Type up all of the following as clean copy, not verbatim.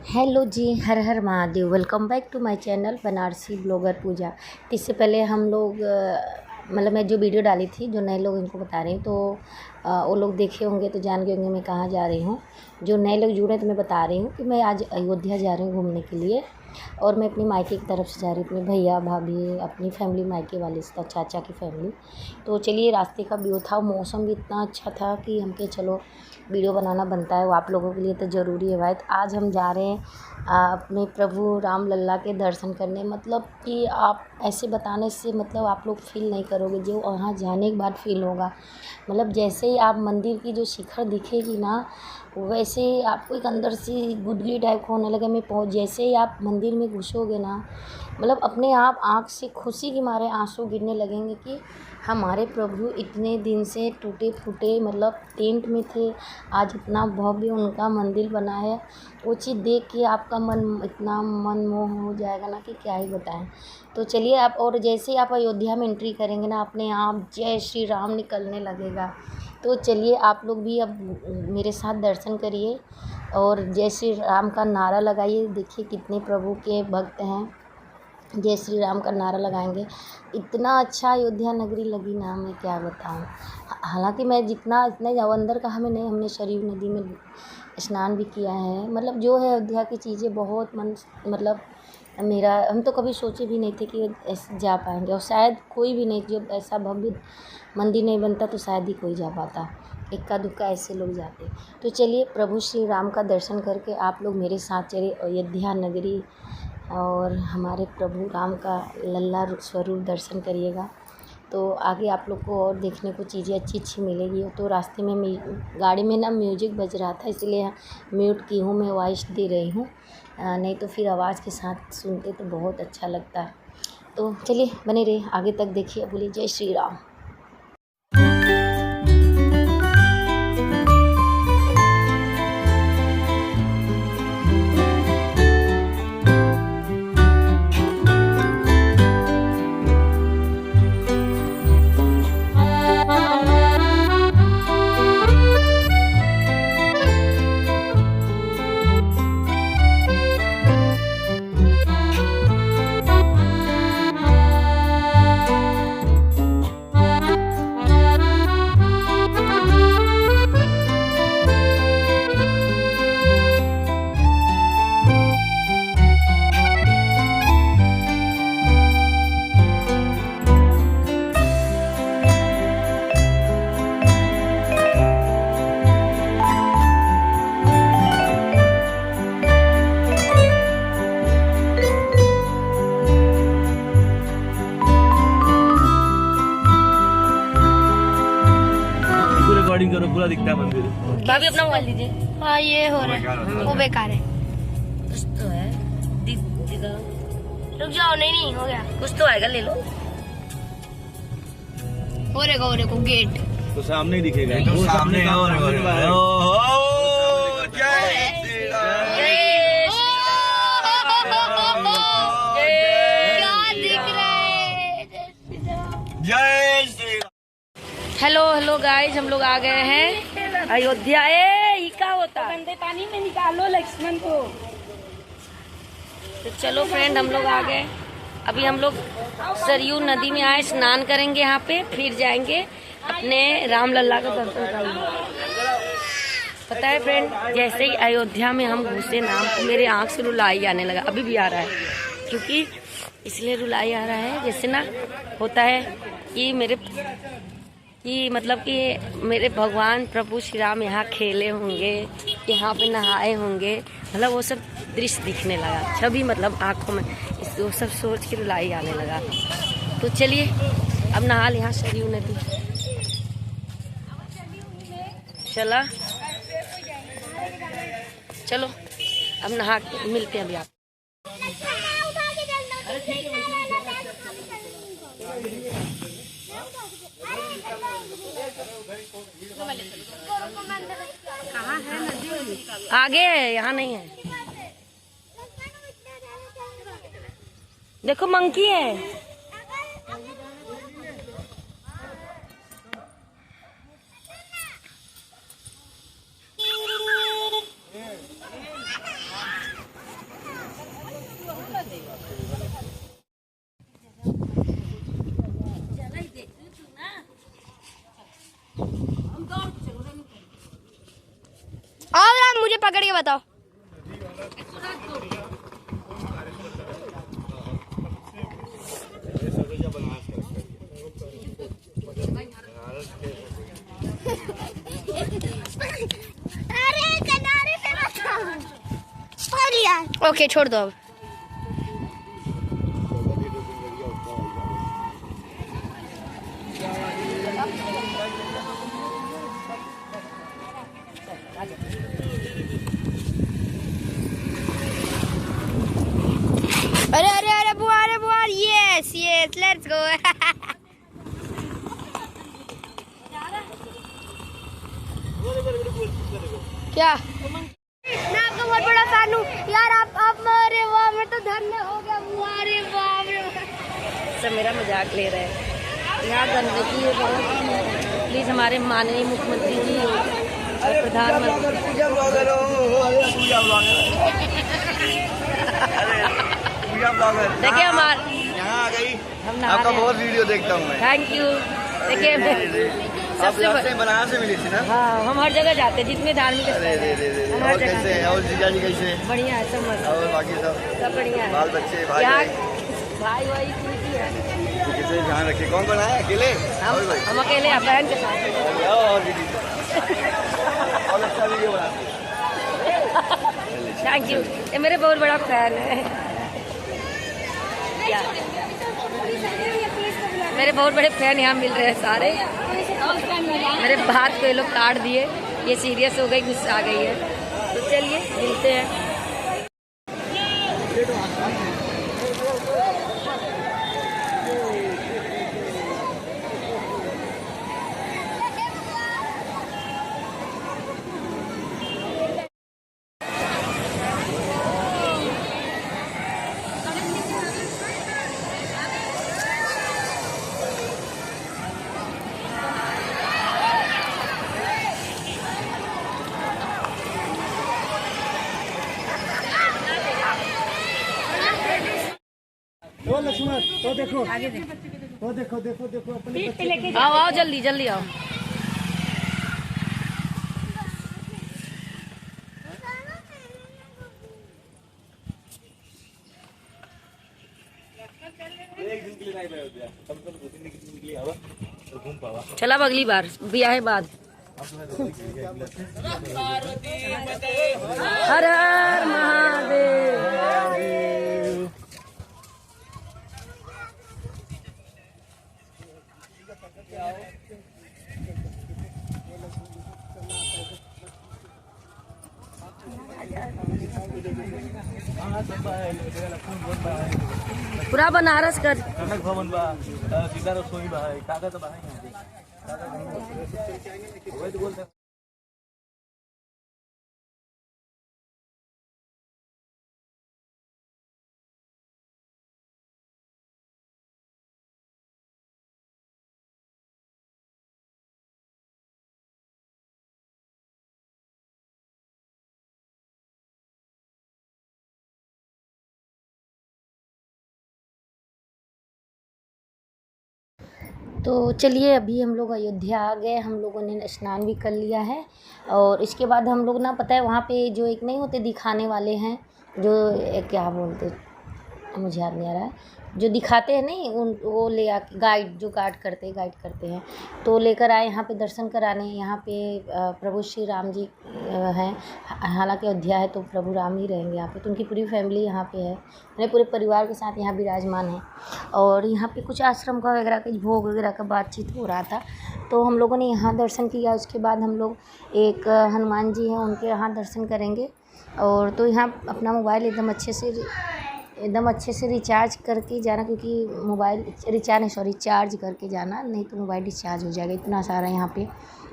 Hello ji, हर हर Mahadev. Welcome back to my channel Banarasi blogger Pooja. तो इससे पहले हम लोग मतलब मैं जो वीडियो डाली थी, जो नए लोग इनको बता रही हूँ, तो वो लोग देखे होंगे तो जान गए होंगे मैं कहाँ जा रही हूँ। जो नए लोग जुड़े हैं तो मैं बता रही हूँ कि मैं आज अयोध्या जा रही हूँ घूमने के लिए। और मैं अपनी मायके की तरफ से जा रही हूँ, अपने भैया भाभी अपनी फैमिली मायके वाले से, चाचा की फैमिली। तो चलिए, रास्ते का व्यू था, मौसम भी इतना अच्छा था कि हम कहे चलो वीडियो बनाना बनता है, वो आप लोगों के लिए तो ज़रूरी है भाई। तो आज हम जा रहे हैं अपने प्रभु राम लल्ला के दर्शन करने। मतलब कि आप ऐसे बताने से मतलब आप लोग फील नहीं करोगे, जो वहाँ जाने के बाद फील होगा। मतलब जैसे ही आप मंदिर की जो शिखर दिखेगी ना, वैसे ही आपको एक अंदर से गुदगुदी टाइप का होने लगे। जैसे ही आप मंदिर में घुसोगे ना, मतलब अपने आप आँख से खुशी के मारे आंसू गिरने लगेंगे कि हमारे प्रभु इतने दिन से टूटे फूटे मतलब टेंट में थे, आज इतना भव्य उनका मंदिर बना है। वो चीज़ देख के आपका मन इतना मनमोह हो जाएगा ना कि क्या ही बताएं। तो चलिए आप, और जैसे ही आप अयोध्या में एंट्री करेंगे ना, अपने आप जय श्री राम निकलने लगेगा। तो चलिए आप लोग भी अब मेरे साथ दर्शन करिए और जय श्री राम का नारा लगाइए। देखिए कितने प्रभु के भक्त हैं, जय श्री राम का नारा लगाएंगे। इतना अच्छा अयोध्या नगरी लगी ना, मैं क्या बताऊँ। हालांकि मैं इतना जाओ अंदर का हमें नहीं, हमने सरयू नदी में स्नान भी किया है। मतलब जो है अयोध्या की चीज़ें बहुत मतलब मेरा, हम तो कभी सोचे भी नहीं थे कि ऐसे जा पाएंगे। और शायद कोई भी नहीं, जब ऐसा भव्य मंदिर नहीं बनता तो शायद ही कोई जा पाता, इक्का दुक्का ऐसे लोग जाते। तो चलिए प्रभु श्री राम का दर्शन करके आप लोग मेरे साथ चले अयोध्या नगरी और हमारे प्रभु राम का लल्ला स्वरूप दर्शन करिएगा। तो आगे आप लोग को और देखने को चीज़ें अच्छी अच्छी मिलेगी। तो रास्ते में गाड़ी में ना म्यूजिक बज रहा था, इसलिए म्यूट की हूँ, मैं वॉइस दे रही हूँ। नहीं तो फिर आवाज़ के साथ सुनते तो बहुत अच्छा लगता है। तो चलिए बने रहिए, आगे तक देखिए। बोलिए जय श्री राम। रिकॉर्डिंग करो, पूरा दिखता है मंदिर। भाभी अपना मोबाइल दीजिए। हाँ ये हो रहा है, वो बेकार है। कुछ तो है, रुक जाओ, नहीं हो गया। कुछ तो आएगा, ले लो। हो रे को गेट तो सामने ही दिखेगा, तो सामने है। और क्या दिख रहा है। जय श्री हेलो गाइस, हम लोग आ गए हैं अयोध्या। ये क्या होता है? गंदे पानी में निकालो लक्ष्मण को। तो चलो फ्रेंड, हम लोग आ गए। अभी हम लोग सरयू नदी में आए, स्नान करेंगे यहाँ पे, फिर जाएंगे अपने राम लल्ला का दर्शन करेंगे। पता है फ्रेंड, जैसे ही अयोध्या में हम घुसे ना, मेरे आँख से रुलाई आने लगा। अभी भी आ रहा है, क्योंकि इसलिए रुलाई आ रहा है जैसे ना होता है कि मतलब कि मेरे भगवान प्रभु श्री राम यहाँ खेले होंगे, यहाँ पे नहाए होंगे। मतलब वो सब दृश्य दिखने लगा, छवि मतलब आँखों में, वो सब सोच के रुलाई आने लगा। तो चलिए अब नहा ले यहाँ सरयू नदी। चलो अब नहा के मिलते हैं अभी आप। आगे है, यहाँ नहीं है। देखो मंकी है। बताओ। अरे किनारे पे बताओ। और यार ओके छोड़ दो अब। अरे अरे अरे बुआ यस यस लेट्स गो। क्या मैं आपका बहुत बड़ा फैन हूँ यार। आप अरे वाह मैं तो धन्य हो गया। अरे वाह सब मेरा मजाक ले रहे हैं। यहाँ गंदगी है बहुत। प्लीज़ हमारे माननीय मुख्यमंत्री जी और प्रधानमंत्री पूजा ब्लॉगर हो, पूजा ब्लॉगर। पूजा ब्लॉगर देखिए हमारे यहाँ आ गई। हम नहा आपका रहे हैं। बहुत वीडियो देखता हूँ मैं। Thank you. देखिए आप सबसे यहाँ से बनारस से मिली थी ना? हाँ हम हर जगह जाते हैं जिसमें धार्मिक अरे स्थल रे है। रे रे। हम हर और जगह कैसे हैं? और जीजा जी कैसे हैं? बढ़िया है सब मस्त और बाकी सब सब बढ़िया है। बाल बच्चे भाई यहाँ भाई भाई ठीक ही है। किसे ध्यान रखिए। कौन बनाया अकेले? और भाई हम अकेले हैं बहन के साथ। और दीदी और अच्छा वीडियो बनाते हैं। Thank you. ये मेरे बहुत बड़ा फैन है। क्या? मेरे बहुत बड़े फैन यहाँ मिल रहे हैं सारे। मेरे हाथ को ये लोग काट दिए। ये सीरियस हो गई, गुस्सा आ गई है। तो चलिए मिलते हैं। वो लक्ष्मण वो देखो वो देखो देखो देखो अपने बच्चे आओ आओ जल्दी जल्दी आओ। चला अब अगली बार ब्याह बाद। हर हर महादेव। पूरा बनारस कर। कनक भवन बा, सीता रसोई बा, काका तो बा है यहाँ पे। वही तो बोलते हैं। तो चलिए अभी हम लोग अयोध्या आ गए। हम लोगों ने स्नान भी कर लिया है और इसके बाद हम लोग ना पता है वहाँ पे जो एक नहीं होते दिखाने वाले हैं जो क्या बोलते मुझे याद नहीं आ रहा है जो दिखाते हैं नहीं उन वो ले आ गाइड जो गाइड करते हैं तो लेकर आए यहाँ पे दर्शन कराने। यहाँ पे प्रभु श्री राम जी हैं। हालांकि अयोध्या है तो प्रभु राम ही रहेंगे यहाँ पे। तो उनकी पूरी फैमिली यहाँ पे है। मेरे पूरे परिवार के साथ यहाँ विराजमान है। और यहाँ पे कुछ आश्रम का वगैरह का भोग वगैरह का बातचीत हो रहा था तो हम लोगों ने यहाँ दर्शन किया। उसके बाद हम लोग एक हनुमान जी हैं उनके यहाँ दर्शन करेंगे। और तो यहाँ अपना मोबाइल एकदम अच्छे से रिचार्ज करके जाना क्योंकि मोबाइल चार्ज करके जाना नहीं तो मोबाइल डिस्चार्ज हो जाएगा। इतना सारा यहाँ पे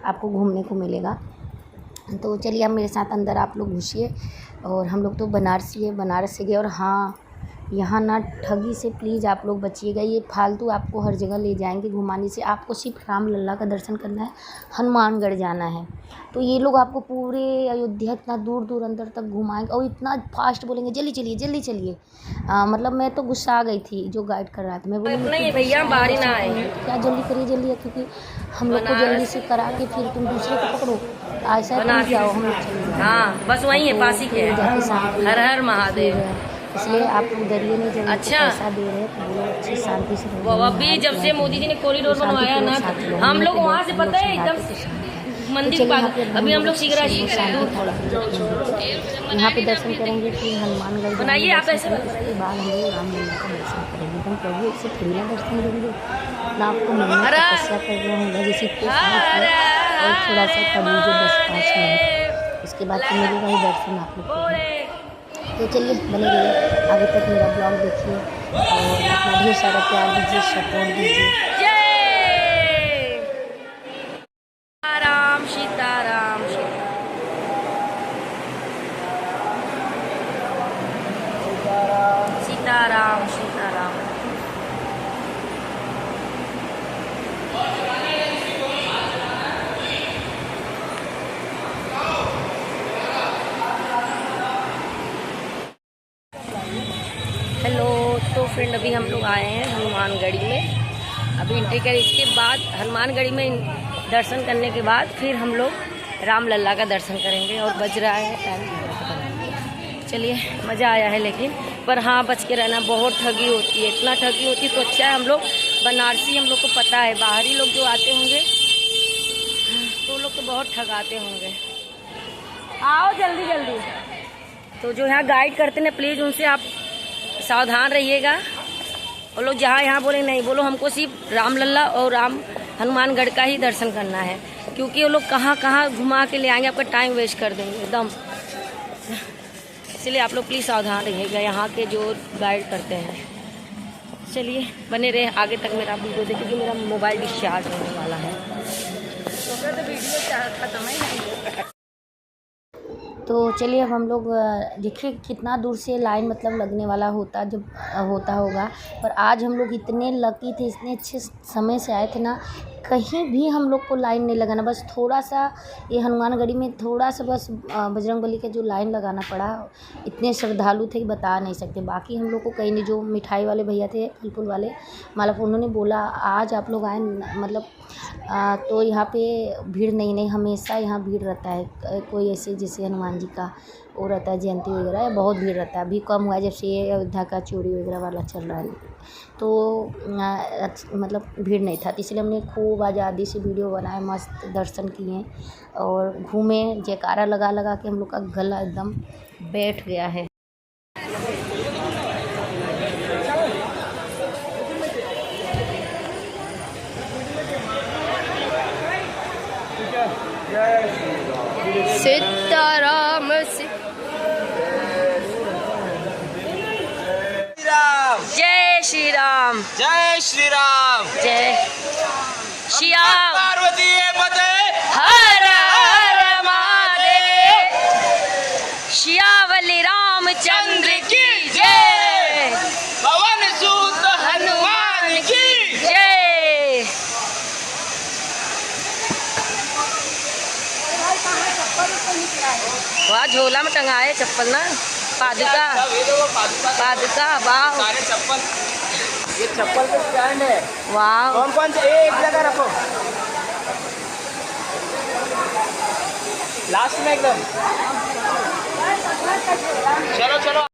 आपको घूमने को मिलेगा। तो चलिए आप मेरे साथ अंदर आप लोग घुसिए। और हम लोग तो बनारस से गए। और हाँ यहाँ ना ठगी से प्लीज़ आप लोग बचिएगा। ये फालतू आपको हर जगह ले जाएंगे घुमाने से। आपको सिर्फ राम लल्ला का दर्शन करना है, हनुमानगढ़ जाना है। तो ये लोग आपको पूरे अयोध्या इतना दूर दूर अंदर तक घुमाएंगे और इतना फास्ट बोलेंगे जल्दी चलिए। मतलब मैं तो गुस्सा आ गई थी जो गाइड कर रहा था। मैं बोली नहीं भैया बाहर ना आए क्या जल्दी करिए क्योंकि हम लोग को जल्दी से करा के फिर तुम दूसरे को पकड़ो। ऐसा नहीं जाओ हम लोग चले जाएंगे। हाँ बस वहीं है, पास ही के है। जाके शांति हर हर महादेव। इसलिए आप लोग डरिए नहीं, जब अच्छा। पैसा दे रहे हैं तो वो लोग अच्छी शांति से वो अभी जब से मोदी जी ने कॉरिडोर बनवाया ना, हम लोग वहाँ से पता है एकदम मंदिर के पास, अभी हम लोग सीख रहे यहाँ पे दर्शन करेंगे, फिर हनुमानगढ़ बनाइए आप ऐसे। उसके बाद हम लोग रामलला का दर्शन करेंगे। हम प्रभु से थोड़ी ना दर्शन देंगे ना, आपको मेहनत तपस्या कर रहे होंगे जैसे और थोड़ा सा कर लीजिए 10-5 मिनट, उसके बाद तो मिलेगा ही दर्शन आप लोग को। तो चलिए बने रहिए, आगे तक मेरा ब्लॉग देखिए और अपना ढेर सारा प्यार दीजिए, सपोर्ट दीजिए। राम सीताराम सीताराम सीताराम। हेलो, तो फ्रेंड अभी हम लोग आए हैं हनुमानगढ़ी में, अभी एंट्री कर, इसके बाद हनुमानगढ़ी में दर्शन करने के बाद फिर हम लोग रामलला का दर्शन करेंगे। और बज रहा है टाइम, चलिए मज़ा आया है लेकिन, पर हाँ बच के रहना, बहुत ठगी होती है, इतना ठगी होती है। तो अच्छा है हम लोग बनारसी, हम लोग को पता है, बाहरी लोग जो आते होंगे तो लोग तो बहुत ठगाते होंगे। आओ जल्दी जल्दी। तो जो यहाँ गाइड करते हैं प्लीज़ उनसे आप सावधान रहिएगा। वो लोग जहाँ यहाँ बोले नहीं, बोलो हमको सिर्फ रामलला और राम हनुमानगढ़ का ही दर्शन करना है, क्योंकि वो लोग कहाँ कहाँ घुमा के ले आएंगे, आपका टाइम वेस्ट कर देंगे एकदम। इसलिए आप लोग प्लीज़ सावधान रहिएगा यहाँ के जो गाइड करते हैं। चलिए बने रहे आगे तक मेरा वीडियो देखिए, क्योंकि मेरा मोबाइल डिस्चार्ज होने वाला है, तो फिर तो वीडियो खत्म ही नहीं। तो चलिए अब हम लोग देखिए कितना दूर से लाइन मतलब लगने वाला होता जब होता होगा, पर आज हम लोग इतने लकी थे, इतने अच्छे समय से आए थे ना, कहीं भी हम लोग को लाइन नहीं लगाना, बस थोड़ा सा ये हनुमानगढ़ी में थोड़ा सा बस बजरंगबली का जो लाइन लगाना पड़ा, इतने श्रद्धालु थे कि बता नहीं सकते। बाकी हम लोग को कहीं नहीं, जो मिठाई वाले भैया थे फल फूल वाले मालापुर, उन्होंने बोला आज आप लोग आए मतलब तो यहाँ पे भीड़ नहीं, हमेशा यहाँ भीड़ रहता है, कोई ऐसे जैसे हनुमान जी का वो रहता है जयंती वगैरह, बहुत भीड़ रहता है। अभी कम हुआ है जब से ये अयोध्या का चोरी वगैरह वाला चल रहा है, तो मतलब भीड़ नहीं था, इसलिए हमने खूब आज़ादी से वीडियो बनाए, मस्त दर्शन किए और घूमे, जयकारा लगा लगा के हम लोग का गला एकदम बैठ गया है। सीताराम जय श्री राम, जय श्री राम, जय श्याम पार्वती पते हर हर महादेव, श्यावली रामचंद्र की जय, पवन सूत हनुमान की जय। वहाँ झोला में टंगाए चप्पल ना, पादुका पादुका, वाह सारे चप्पल, ये चप्पल पे स्टैंड है, वाह। कौन कौन से एक जगह रखो, लास्ट में एकदम, चलो चलो।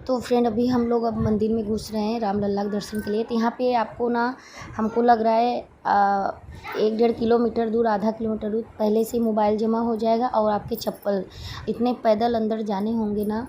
तो फ्रेंड अभी हम लोग अब मंदिर में घुस रहे हैं रामलला के दर्शन के लिए। तो यहाँ पे आपको ना हमको लग रहा है 1-1.5 किलोमीटर दूर, आधा किलोमीटर दूर पहले से मोबाइल जमा हो जाएगा और आपके चप्पल इतने पैदल अंदर जाने होंगे ना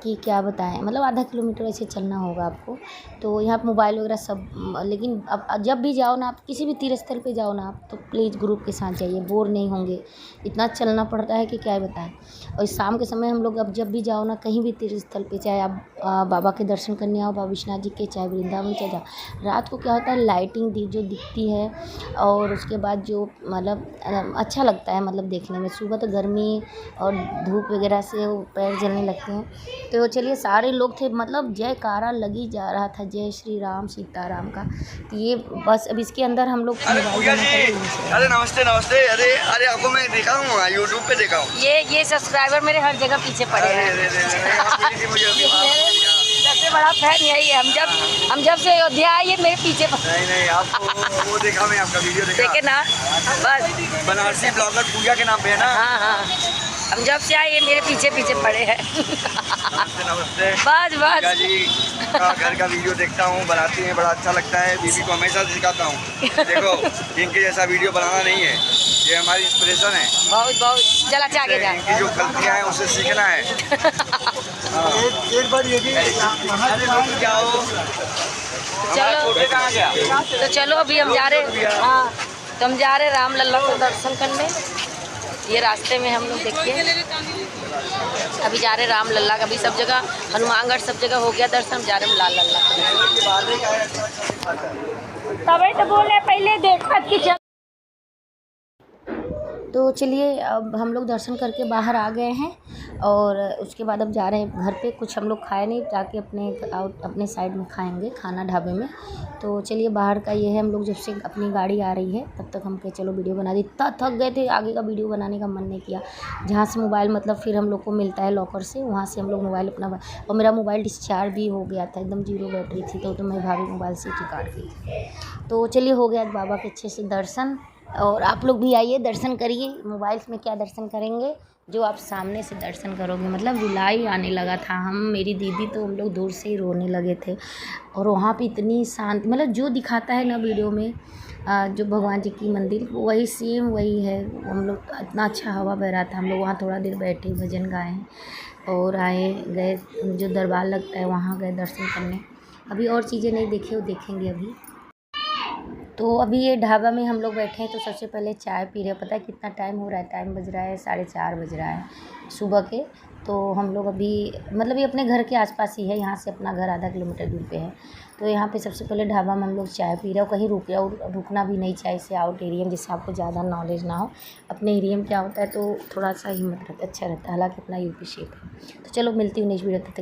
कि क्या बताएं, मतलब आधा किलोमीटर ऐसे चलना होगा आपको। तो यहाँ पर मोबाइल वगैरह सब, लेकिन अब जब भी जाओ ना आप, किसी भी तीर्थ स्थल पे जाओ ना आप, तो प्लीज़ ग्रुप के साथ जाइए, बोर नहीं होंगे, इतना चलना पड़ता है कि क्या बताएं। और शाम के समय हम लोग अब जब भी जाओ ना कहीं भी तीर्थ स्थल पे, चाहे आप बाबा के दर्शन करने आओ, बाबा विश्वनाथ जी के, चाहे वृंदावन चले जाओ, रात को क्या होता है लाइटिंग जो दिखती है और उसके बाद जो मतलब अच्छा लगता है मतलब देखने में। सुबह तो गर्मी और धूप वगैरह से वो पैर जलने लगते हैं। तो चलिए सारे लोग थे, मतलब जयकारा लगी जा रहा था, जय श्री राम सीताराम का। तो ये बस अब इसके अंदर हम लोग अरे नमस्ते नमस्ते, अरे अरे आपको मैं देखा हूँ यूट्यूब पे देखा हूँ, ये सब्सक्राइबर मेरे हर जगह पीछे पड़े हैं। सबसे बड़ा फैन यही है। हम जब से अयोध्या आए मेरे पीछे नहीं आपको वो देखा, मैं आपका वीडियो देखा। देखे ना, बस बनारसी ब्लॉगर पूजा के नाम पे है ना। हाँ, हम जब से आए ये मेरे पीछे पड़े हैं। नमस्ते। बस पूजा जी का घर का वीडियो देखता हूँ, बनाती हैं, बड़ा अच्छा लगता है। बीबी को हमेशा सिखाता हूँ, देखो इनके जैसा वीडियो बनाना नहीं है, ये हमारी इंस्पिरेशन है। बहुत चला आगे जा। इनकी जो गलतियाँ हैं उसे सीखना है। एक बार ये भी क्या हो, चलो तो चलो अभी हम जा रहे, हाँ तो हम जा रहे राम लल्ला को दर्शन करने। ये रास्ते में हम लोग देखिए अभी जा रहे राम लल्ला का, अभी सब जगह हनुमानगढ़ सब जगह हो गया दर्शन, जा रहे हम लाल लल्ला का। तभी तो बोले पहले देखा कि तो चलिए अब हम लोग दर्शन करके बाहर आ गए हैं और उसके बाद अब जा रहे हैं घर पे। कुछ हम लोग खाए नहीं, जाके अपने साइड में खाएंगे खाना ढाबे में। तो चलिए बाहर का ये है, हम लोग जब से अपनी गाड़ी आ रही है तब तक हम कहे चलो वीडियो बना दी। इतना थक गए थे, आगे का वीडियो बनाने का मन नहीं किया। जहाँ से मोबाइल मतलब फिर हम लोग को मिलता है लॉकर से, वहाँ से हम लोग मोबाइल अपना, और मेरा मोबाइल डिस्चार्ज भी हो गया था, एकदम 0 बैटरी थी। तो मैं भाभी मोबाइल से ही काट गई थी। तो चलिए हो गया बाबा के अच्छे से दर्शन, और आप लोग भी आइए दर्शन करिए। मोबाइल में क्या दर्शन करेंगे, जो आप सामने से दर्शन करोगे, मतलब रुलाई आने लगा था। हम मेरी दीदी तो हम लोग दूर से ही रोने लगे थे। और वहाँ पे इतनी शांति, मतलब जो दिखाता है ना वीडियो में जो भगवान जी की मंदिर, वही सेम वही है। हम लोग इतना अच्छा हवा बह रहा था, हम लोग वहाँ थोड़ा देर बैठे, भजन गाए और आए गए। जो दरबार लगता है वहाँ गए दर्शन करने। अभी और चीज़ें नहीं देखी, वो देखेंगे अभी। तो अभी ये ढाबा में हम लोग बैठे हैं, तो सबसे पहले चाय पी रहे हैं। पता है कितना टाइम हो रहा है, टाइम बज रहा है 4:30 बज रहा है सुबह के। तो हम लोग अभी मतलब ये अपने घर के आसपास ही है, यहाँ से अपना घर आधा किलोमीटर दूर पे है। तो यहाँ पे सबसे पहले ढाबा में हम लोग चाय पी रहे हैं। कहीं रुकना भी नहीं चाहिए, से आउट एरिया में, जिससे आपको ज़्यादा नॉलेज ना हो। अपने एरिया में क्या होता है तो थोड़ा सा हिम्मत रहता है, अच्छा रहता है। हालाँकि अपना यूपी शेप है। तो चलो मिलती हूँ नेक्स्ट वीडियो तक।